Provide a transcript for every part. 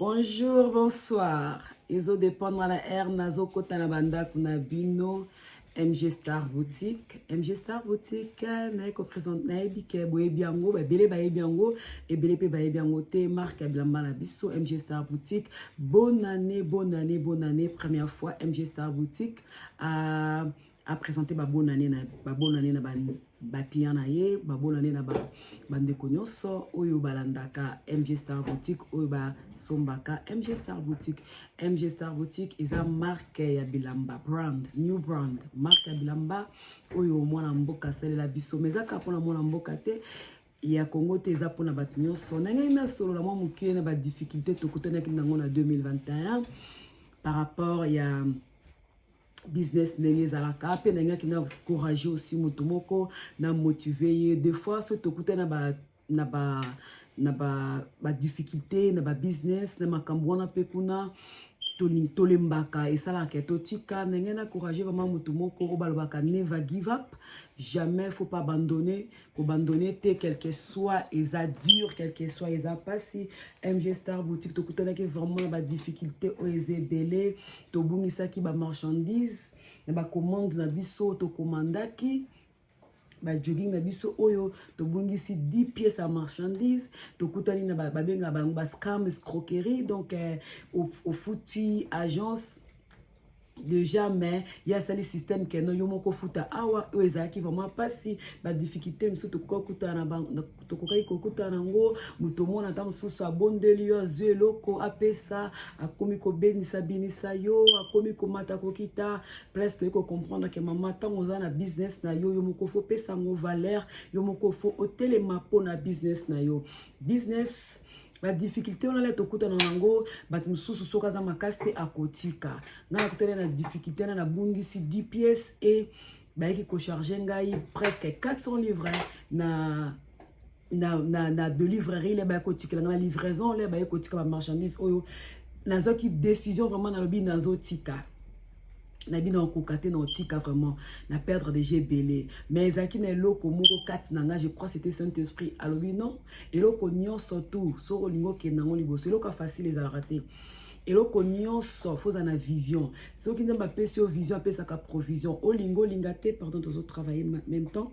Bonjour, bonsoir. Izo dépendre la air nazo kota na banda kuna bino MG Star Boutique. MG Star Boutique na ko présente na ebike boye biango ba bele ba biango e bele pe ba biango te marque bilamba na biso MG Star Boutique. Bonne année, bonne année, bonne année. Première fois MG Star Boutique a présenté ba bonne année na ba client na ye, ba bonne année na ba bandeko nyonso oyo balandaka MG Star Boutique oyo ba sombaka MG Star Boutique. MG Star Boutique eza marque ya bilamba, brand, new brand, marque ya bilamba oyo mwana mboka salela biso mezaka pona mwana mboka te ya Congo te eza pona bato nyonso ndenge na solo la mwa mukie na ba difficulté tokutanaki nango na 2021 par rapport ya business ndenge ezalaka pe ndenge kina courage aussi moto moko na motiver des fois so tokuta na ba difficulté na ba business na makambo wana pe kuna tolembaka esalaka totika ndenge na courage vraiment moto moko obalobaka never give up, jamais faut pas abandonner, abandonner te quel que soit eza dur, quel que soit eza pasi. MG Star Boutique tokutanaki vraiment ba difficulté o ezebele tobungisaki ba marchandise na ba commande na biso to commandaki ba jogging na biso oyo tobungisi 10 pièces à marchandise tokutani na ba benga ba scam escroquerie donc au fouti agence déjà mais il y a ça les systèmes que non yomoko futa awa ezaki vraiment pasi ba difficulté mso tokoka kutana na tokoka ikokutana ngo mutomona ta msusu abondeli yo azueloko apesa akomi ko benisa binisa yo akomi ko mata kokita presque ko comprendre que maman tango za na business na yo yomoko fo pesa ngo valeur yomoko fo hotelema po na business na yo business. La difficulté on a les tokuta na nango bat mususu soka za makasi akotika na kutana na difficulté na bungisi 10 pièces et baiki ko charger ngai presque 400 livres na de livrerie les ba kotika na livraison les ba kotika ba marchandise oyo nazoki décision vraiment na lobi nazotika na bina kokate na otika vraiment na perdre des GBL mais zaki na loko moko kat nanga je crois c'était Saint-Esprit alobi non eloko nyonso tout so lingo ke nango liboso eloko facile za rater eloko nyonso faut na vision so ki ndamba pesi vision pesa ka provision o lingo lingate pardon tous travailler même temps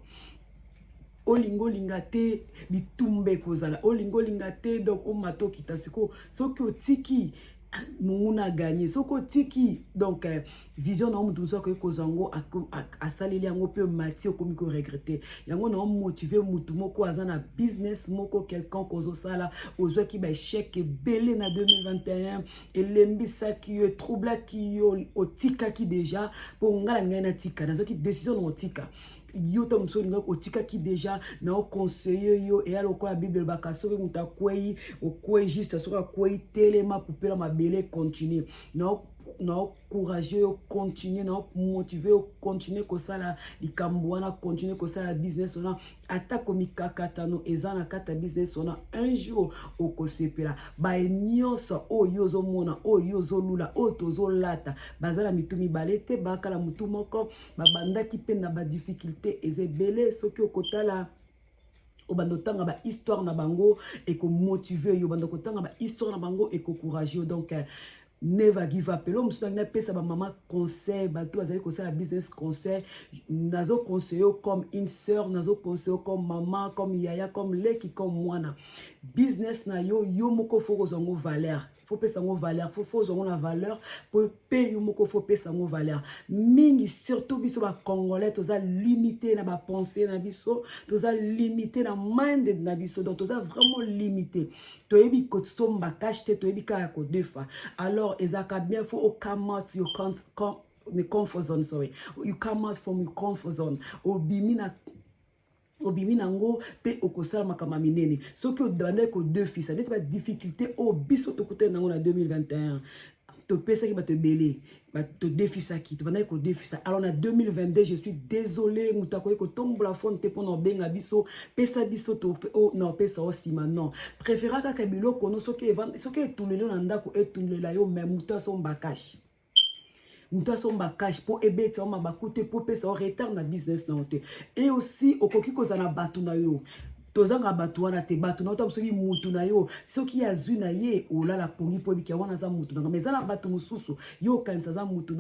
olingo lingate bitumbe kozala olingo lingate donc o mato kitasiko so ki otiki munguna gagné soko tiki donc vision na mutu so ko kozango asaleli yango pe mati okomi ko regretter yango na motiver mutu moko azana business moko quelqu'un kozo sala ozwa ki ba échec belé na 2021 elembisa ki yo troubla ki yo otika ki déjà pour ngala ngana tika na so ki décision na otika yo ta msolinga otika ki déjà na o conseiller yo et alors quoi la bible bakaso ke muta kwei o kwei juste so ka kwei telema pour la mabele continuer na courageux continuer na motiver continuer ko sala likambo wana continuer ko sala business ona ata komikakata no ezana kata business ona un jour okosepela ba nyonso oyo zo mona oyo zo lula o tozo lata bazala mitumi balete bakala mutu moko babandaki pe na ba difficulté ezebele soki okotala obando tanga ba histoire na bango et ko motiver yo bando kotanga ba histoire na bango et ko courageux donc never give up. L'homme souvent n'a pas sa maman conseil, bateau azali conseil la business conseil, nazo conseiller comme une sœur, nazo conseiller comme maman, comme yaya, comme leki, comme moi na. Business na yo moko faut kozongo valeur. Faut pesa ngo valeur, faut zongo na valeur pour payer yo moko faut pesa ngo valeur. Mingi surtout biso ba congolais toza limité na ba pensée na biso, toza limité na mind na biso, donc toza vraiment limité. Toyebi ko somba cash te toyebi ka ko defa. Alors ezaka bien faut come out you can't come the comfort zone, sorry. You come out from your comfort zone. Obimi nango pe okosala makama minene soki odande ko deux fils ça pas difficulté o biso to côté nango na 2021 to pesa ki ba te belé ba to défisa ki to bande ko défisa alors na 2022 je suis désolé mutako ko tombola fond te pona benga biso pesa biso to o non pesa aussi maintenant préféra ka biloko no soki etulelo na ndako etulela yo même mutaso mbakashi Mutason ba cash pour ebeta ma coûter pour pesa retard na business na hote et aussi okoki kozana batu na yo tozanga bato wana te bato na ota soki mutu na yo soki azwi na ye olala pongi po biki wana za mutu na mais za na bato mususu yo kanisa za mutu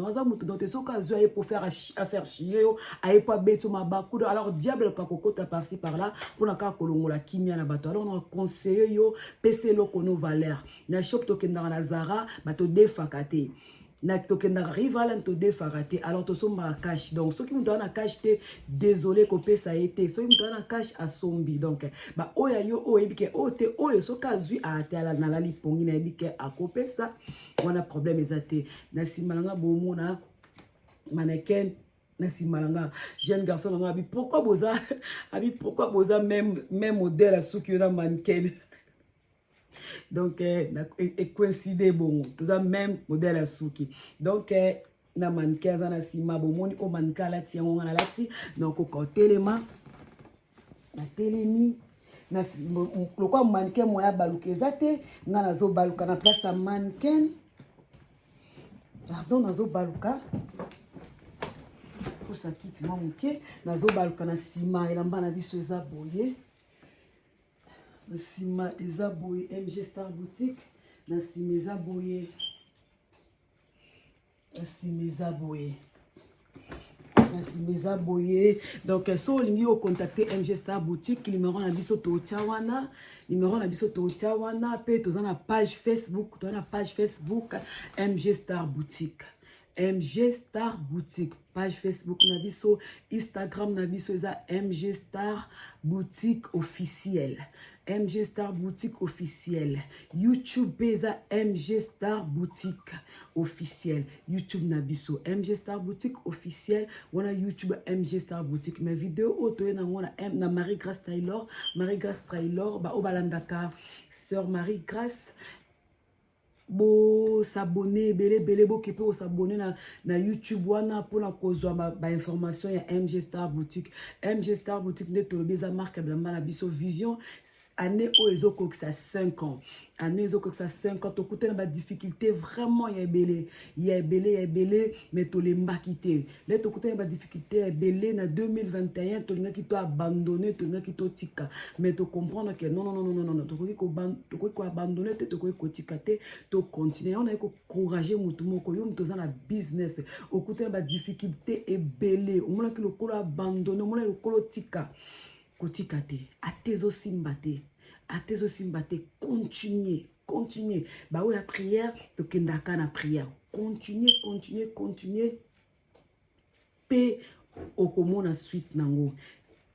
donc soki azwi aye pour faire chier yo aye po beto mabaku alors diable ka kokota par-ci par-là pour na ka kolongola kimia na bato alors on conseiller yo pese loko no valeur na shop tokenda na Zara bato defaka te na tokenda rival to defaka te alors to somba cash donc ceux qui mutu na cash te désolé ko pesa été ceux qui mutu na cash asombi donc ba oya yo oyebike ote oyo soki azwi ate ala na lali pongi na yebike akopesa wana problème ezate na simalanga bomona mannequin na simalanga jeune garçon nga abi pourquoi boza même modèle à ceux qui ont mannequin donc coïncide bon tout ça même modèle à souki donc na mannequin za na sima bomoni o mannequin la ti ngona la ti donc ko telema na telemi na le quoi mannequin moya baluka ezate nga nazo baluka na place à mannequin pardon nazo baluka pour ça quitte moi moké nazo baluka na sima elamba na biso eza boye na sima eza boye MG Star Boutique na sima eza boye na sima eza boye na sima eza boye donc so olingi o contacter MG Star Boutique numéro na biso to wana numéro na biso to wana pe toza na page Facebook to na page Facebook MG Star Boutique MG Star Boutique page Facebook na biso Instagram na biso eza MG Star Boutique officiel MG Star Boutique officiel YouTube eza MG Star Boutique officiel YouTube na biso MG Star Boutique officiel wana YouTube MG Star Boutique mes vidéos auto na ngona na Marie Grace Taylor ba obalandaka sœur Marie Grace bo s'abonner belé bo kepe o s'abonner na YouTube wana pour la kozwa ba information ya MG Star Boutique ne tolobeza marque blamba na biso vision année o ezoko que ça 5 ans année ezoko que ça 5 ans to koutena ba difficulté vraiment ya belé mais to le mbakité les to koutena ba difficulté ya belé na 2021 to linga ki to abandonner to linga ki to tika mais to comprendre que non to ko abandonner to ko tika te to continuer on a ko encourager mutu moko yo mutu za na business o koutena ba difficulté e belé o mona ki lo ko abandonner o mona lo ko tika kotika te atezo simbate continuer ba oya prière to kendaka na prière continuer pe okomona suite nango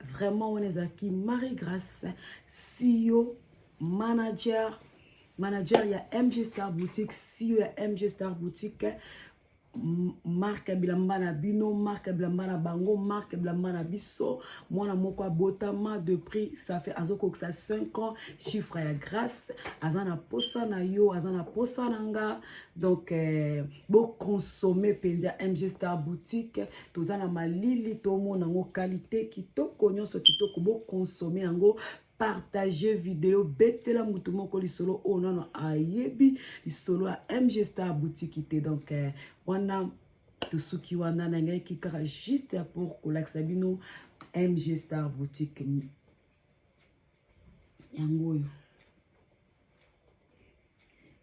vraiment on ezaki Marie Grace CEO manager ya MG Star Boutique CEO ya MG Star Boutique marque bilamba na bino marque bilamba na bango marque bilamba na biso mwana moko abotama de prix ça fait azoko que ça 5 ans chiffre ya grâce azana posa na yo azana posa nanga donc bo consommer penza MG Star Boutique tozana malili to mona ngo qualité kitoko nyonso kitoko bo consommer yango partager vidéo betela mutu moko lisolo onana ayebi lisolo a MG Star Boutique te donc wana tosuki wana na ngai ki kara juste pour kolakisa bino MG Star Boutique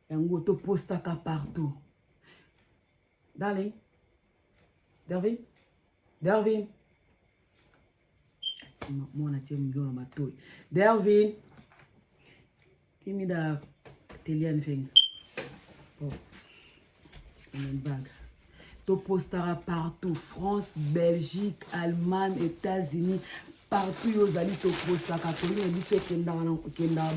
yango to postaka partout darling Dervin mwana tia miliona matoi Dervin give me the Italian things post in bag to postara partout France Belgique Allemagne États-Unis partout yo zali to postaka to ni biso kenda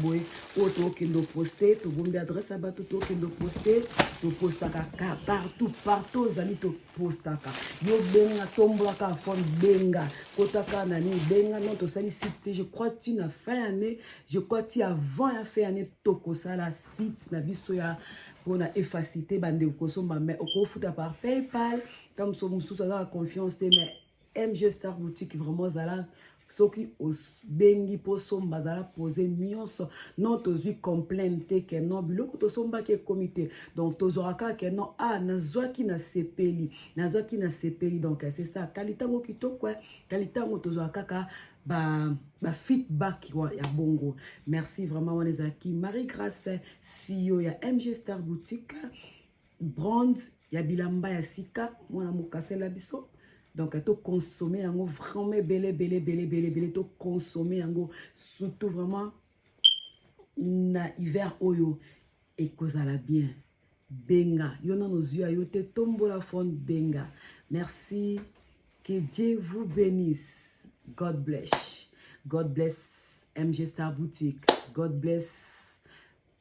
boy o to kendo poster to bombe adresse abato to kendo poster to postaka partout zali to postaka yo benga tombolaka fond benga kotaka nani benga non to sali site je crois tu na fin année je crois tu avant la fin année to kosala site na biso ya pona efficacité bande kosomba mais okofuta par PayPal comme so mususa za confiance te mais MG Star Boutique vraiment zala soki bengi po somba zala poser nyonso non tozui complainte ke non biloko to somba ke comité donc tozoraka ke non nazwaki na sepeli donc c'est ça kalitango kitoko kalitango tozoraka ka ba feedback ya bongo. Merci vraiment wanezaki Marie Grace CEO ya MG Star Boutique brand ya bilamba ya sika mwana mokasela biso donc to consommer yango vraiment belé to consommer yango surtout vraiment na hiver oyo ekozala bien benga yo na nozua yo te tombola fond benga. Merci, que Dieu vous bénisse. God bless MG Star Boutique. God bless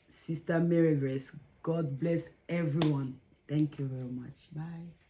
Sister Mary Grace. God bless everyone. Thank you very much. Bye.